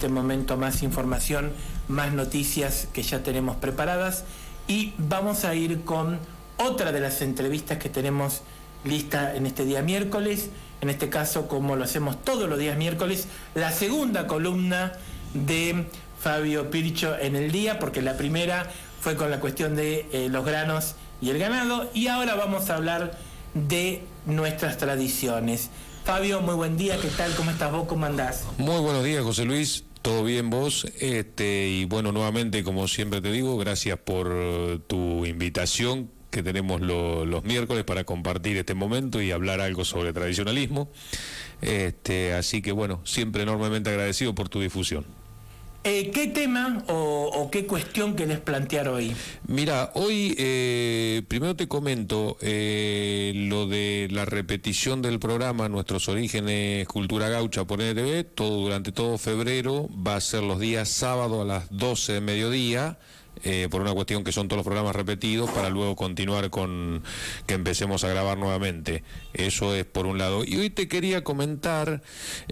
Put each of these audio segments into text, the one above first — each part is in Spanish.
este momento más información, más noticias que ya tenemos preparadas, y vamos a ir con otra de las entrevistas que tenemos lista en este día miércoles. En este caso, como lo hacemos todos los días miércoles, la segunda columna de Fabio Pircho en el día, porque la primera fue con la cuestión de los granos y el ganado, y ahora vamos a hablar de nuestras tradiciones. Fabio, muy buen día, ¿qué tal? ¿Cómo estás vos? ¿Cómo andás? Muy buenos días, José Luis. ¿Todo bien vos? Y bueno, nuevamente, como siempre te digo, gracias por tu invitación que tenemos los miércoles para compartir este momento y hablar algo sobre tradicionalismo. Así que bueno, siempre enormemente agradecido por tu difusión. ¿Qué tema o qué cuestión querés plantear hoy? Mira, hoy primero te comento lo de la repetición del programa Nuestros Orígenes Cultura Gaucha por NTV, durante todo febrero, va a ser los días sábado a las 12 de mediodía, por una cuestión que son todos los programas repetidos, para luego continuar con que empecemos a grabar nuevamente. Eso es por un lado. Y hoy te quería comentar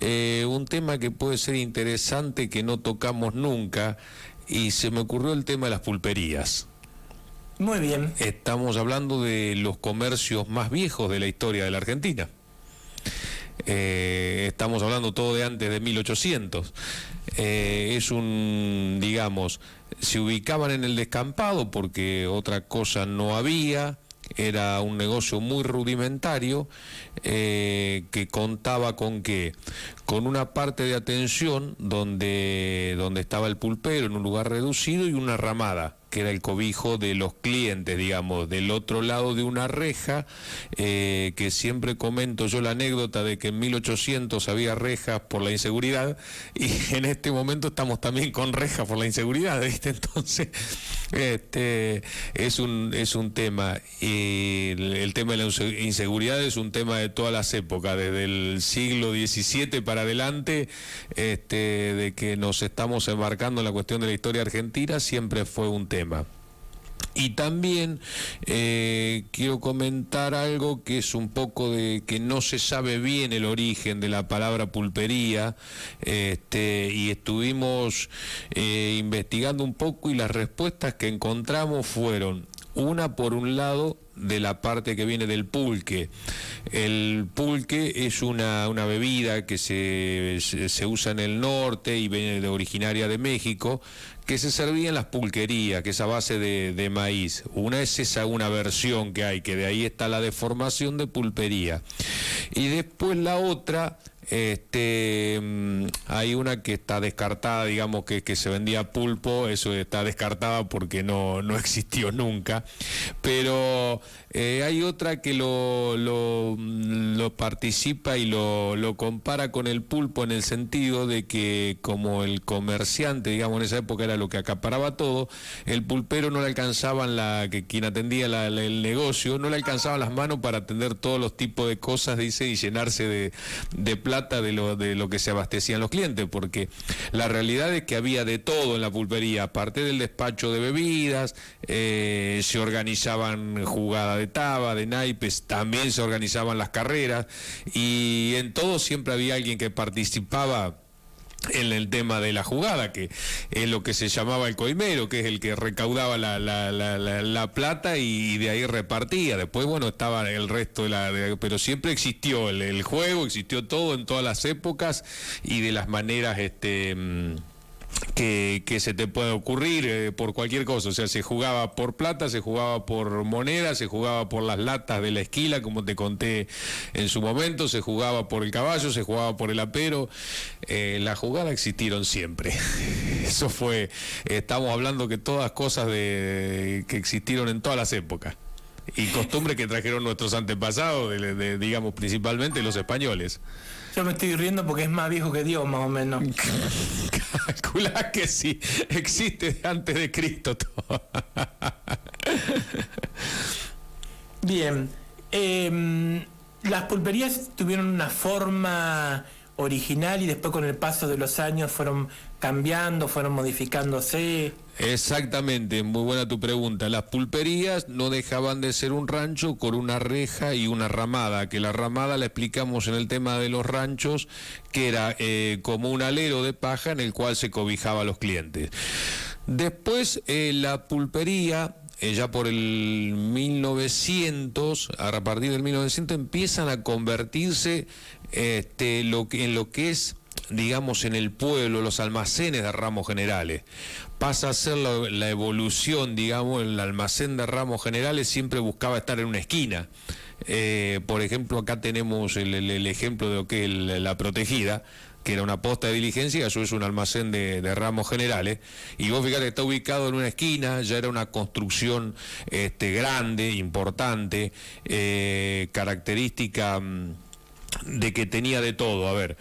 un tema que puede ser interesante, que no tocamos nunca, y se me ocurrió el tema de las pulperías. Muy bien. Estamos hablando de los comercios más viejos de la historia de la Argentina. Estamos hablando todo de antes de 1800. Es un, digamos, se ubicaban en el descampado porque otra cosa no había. Era un negocio muy rudimentario, que contaba con ¿qué? Con una parte de atención donde estaba el pulpero en un lugar reducido, y una ramada que era el cobijo de los clientes, digamos, del otro lado de una reja, que siempre comento yo la anécdota de que en 1800 había rejas por la inseguridad, y en este momento estamos también con rejas por la inseguridad, ¿viste? Entonces, es un tema, y el tema de la inseguridad es un tema de todas las épocas, desde el siglo XVII para adelante, de que nos estamos embarcando en la cuestión de la historia argentina, siempre fue un tema. Y también quiero comentar algo que es un poco de que no se sabe bien el origen de la palabra pulpería, y estuvimos investigando un poco, y las respuestas que encontramos fueron, una, por un lado, de la parte que viene del pulque. El pulque es una bebida que se usa en el norte y viene originaria de México, que se servía en las pulquerías, que es a base de maíz. Una es esa, una versión que hay, que de ahí está la deformación de pulpería. Y después la otra, hay una que está descartada, digamos, que se vendía pulpo, eso está descartada porque no existió nunca, pero hay otra que lo participa y lo compara con el pulpo, en el sentido de que, como el comerciante, digamos, en esa época era lo que acaparaba todo, el pulpero no le alcanzaban, quien atendía el negocio, no le alcanzaban las manos para atender todos los tipos de cosas, dice, y llenarse de plata de lo que se abastecían los clientes, porque la realidad es que había de todo en la pulpería. Aparte del despacho de bebidas, se organizaban jugadas de taba, de naipes, también se organizaban las carreras, y en todo siempre había alguien que participaba en el tema de la jugada, que es lo que se llamaba el coimero, que es el que recaudaba la plata y de ahí repartía. Después, bueno, estaba el resto pero siempre existió el juego, existió todo en todas las épocas y de las maneras que se te puede ocurrir, por cualquier cosa. O sea, se jugaba por plata, se jugaba por moneda, se jugaba por las latas de la esquila, como te conté en su momento, se jugaba por el caballo, se jugaba por el apero. Las jugadas existieron siempre. Eso fue, estamos hablando que todas cosas que existieron en todas las épocas, y costumbres que trajeron nuestros antepasados, digamos, principalmente los españoles. Yo me estoy riendo porque es más viejo que Dios, más o menos. Calculá que sí, existe antes de Cristo todo. Bien, las pulperías tuvieron una forma original y después con el paso de los años fueron cambiando, fueron modificándose? Exactamente, muy buena tu pregunta. Las pulperías no dejaban de ser un rancho con una reja y una ramada, que la ramada la explicamos en el tema de los ranchos, que era como un alero de paja en el cual se cobijaba a los clientes. Después la pulpería, ya por el 1900, a partir del 1900 empiezan a convertirse en lo que es, digamos, en el pueblo, los almacenes de ramos generales. Pasa a ser la evolución, digamos, el almacén de ramos generales siempre buscaba estar en una esquina. Por ejemplo, acá tenemos el ejemplo de lo que es la Protegida, que era una posta de diligencia, eso es un almacén de ramos generales, y vos fíjate que está ubicado en una esquina, ya era una construcción grande, importante, característica de que tenía de todo, a ver,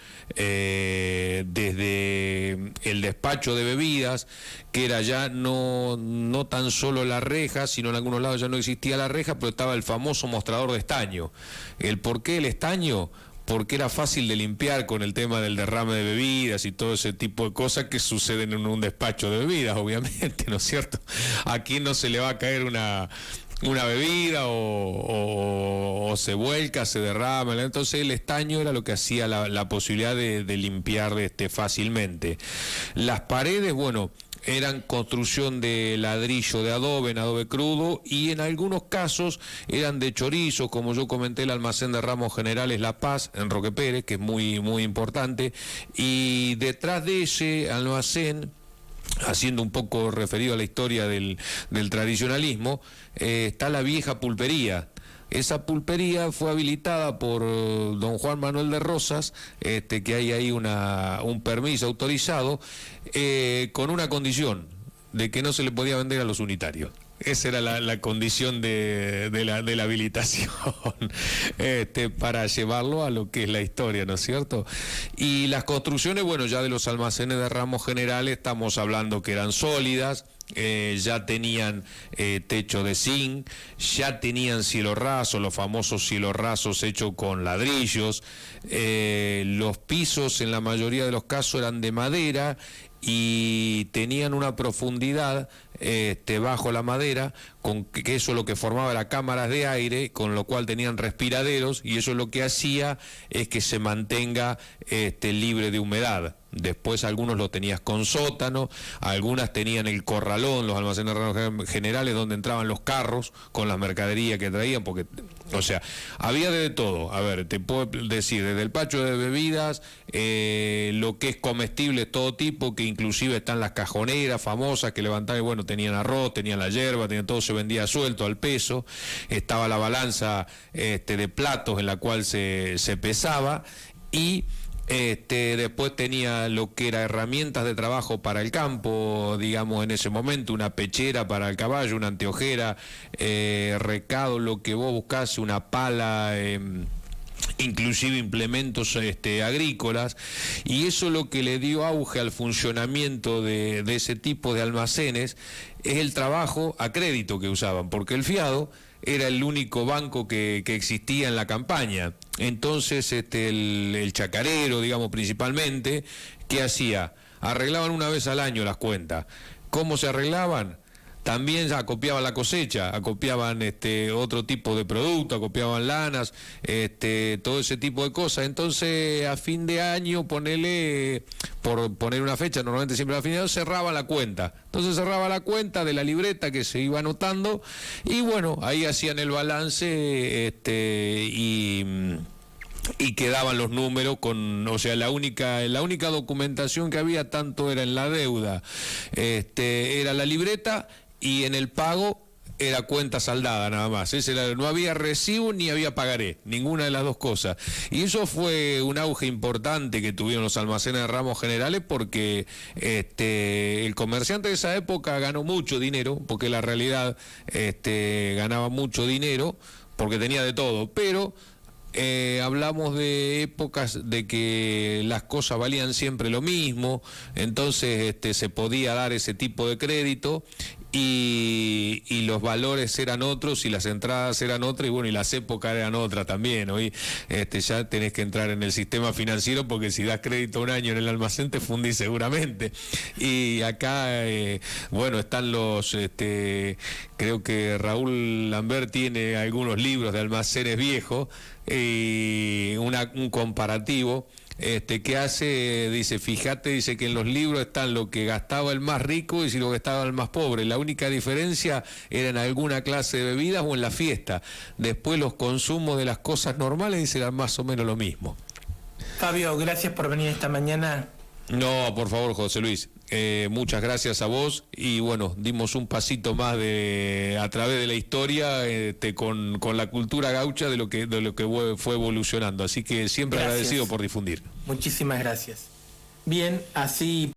desde el despacho de bebidas, que era ya no tan solo la reja, sino en algunos lados ya no existía la reja, pero estaba el famoso mostrador de estaño. ¿El por qué el estaño? Porque era fácil de limpiar con el tema del derrame de bebidas y todo ese tipo de cosas que suceden en un despacho de bebidas, obviamente, ¿no es cierto? ¿A quién no se le va a caer una bebida o se vuelca, se derrama? Entonces el estaño era lo que hacía la posibilidad de limpiar fácilmente. Las paredes, bueno, eran construcción de ladrillo de adobe, en adobe crudo, y en algunos casos eran de chorizo, como yo comenté, el almacén de ramos generales La Paz, en Roque Pérez, que es muy, muy importante, y detrás de ese almacén, haciendo un poco referido a la historia del tradicionalismo, está la vieja pulpería. Esa pulpería fue habilitada por don Juan Manuel de Rosas, que hay ahí un permiso autorizado, con una condición, de que no se le podía vender a los unitarios. Esa era la condición de la habilitación para llevarlo a lo que es la historia, ¿no es cierto? Y las construcciones, bueno, ya de los almacenes de ramos generales estamos hablando que eran sólidas, ya tenían techo de zinc, ya tenían cielo raso, los famosos cielos rasos hechos con ladrillos, los pisos en la mayoría de los casos eran de madera y tenían una profundidad bajo la madera, que eso es lo que formaba las cámaras de aire, con lo cual tenían respiraderos, y eso lo que hacía es que se mantenga libre de humedad. Después algunos lo tenías con sótano, algunas tenían el corralón, los almacenes generales, donde entraban los carros con la mercadería que traían, porque, o sea, había de todo. A ver, te puedo decir, desde el pacho de bebidas, lo que es comestible, todo tipo, que inclusive están las cajoneras famosas que levantaban, y bueno, tenían arroz, tenían la yerba, tenían todo, se vendía suelto al peso, estaba la balanza de platos en la cual se pesaba, y después tenía lo que era herramientas de trabajo para el campo, digamos, en ese momento, una pechera para el caballo, una anteojera, recado, lo que vos buscás, una pala, inclusive implementos agrícolas, y eso lo que le dio auge al funcionamiento de ese tipo de almacenes es el trabajo a crédito que usaban, porque el fiado era el único banco que existía en la campaña. Entonces el chacarero, digamos, principalmente, ¿qué hacía? Arreglaban una vez al año las cuentas. ¿Cómo se arreglaban? También acopiaban la cosecha, acopiaban otro tipo de producto, acopiaban lanas, todo ese tipo de cosas. Entonces, a fin de año, ponele, por poner una fecha, normalmente siempre a fin de año, cerraba la cuenta. Entonces cerraba la cuenta de la libreta que se iba anotando, y bueno, ahí hacían el balance y quedaban los números o sea, la única documentación que había, tanto era en la deuda, era la libreta, y en el pago era cuenta saldada nada más. No había recibo ni había pagaré, ninguna de las dos cosas. Y eso fue un auge importante que tuvieron los almacenes de ramos generales, porque el comerciante de esa época ganó mucho dinero, porque la realidad ganaba mucho dinero, porque tenía de todo, pero hablamos de épocas de que las cosas valían siempre lo mismo, entonces se podía dar ese tipo de crédito, y los valores eran otros y las entradas eran otras y bueno, y las épocas eran otras también. Hoy ya tenés que entrar en el sistema financiero porque si das crédito un año en el almacén te fundís seguramente. Y acá, bueno, están creo que Raúl Lambert tiene algunos libros de almacenes viejos y un comparativo. Que hace, dice, fíjate, dice que en los libros están lo que gastaba el más rico y lo que gastaba el más pobre. La única diferencia era en alguna clase de bebidas o en la fiesta. Después los consumos de las cosas normales, dice, eran más o menos lo mismo. Fabio, gracias por venir esta mañana. No, por favor, José Luis. Muchas gracias a vos y bueno, dimos un pasito más a través de la historia con la cultura gaucha de lo que fue evolucionando, así que siempre gracias. Agradecido por difundir. Muchísimas gracias. Bien, así